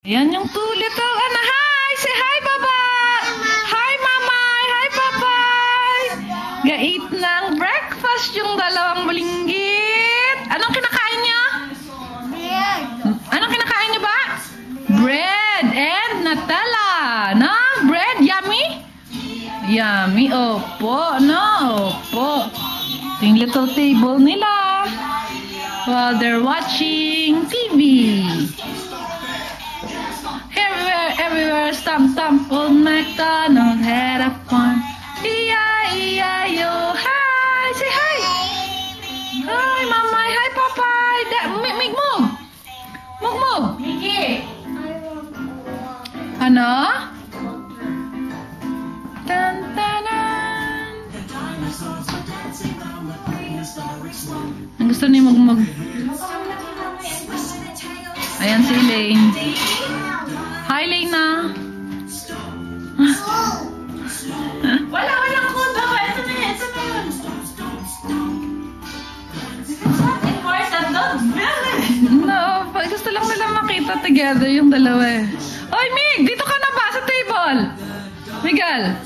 Yan yung two little ano. Hi! Say hi, Baba! Hi, Mamay! Hi, Papay! Gait ng breakfast yung dalawang bulinggit. Anong kinakain niya? Bread. Anong kinakain niya ba? Bread and Nutella. No? Bread? Yummy? Yummy. Opo. No? Opo. Ito yung little table nila. While they're watching TV. Everywhere, stomp, stomp, old MacDonald had a farm. E-I-E-I-O, hi! Say hi! Hi, Mamay! Hi, Papay! Mig, move! Move! Mickey. Ano? Tan, tanan! Ang gusto niya mag... Ayan si Elaine. Hi, Lena. Wala ako. Ito na yan. It's not important. Don't build it. No, gusto lang nila makita together yung dalawa eh. Oy, Mig! Dito ka na ba sa table? Miguel!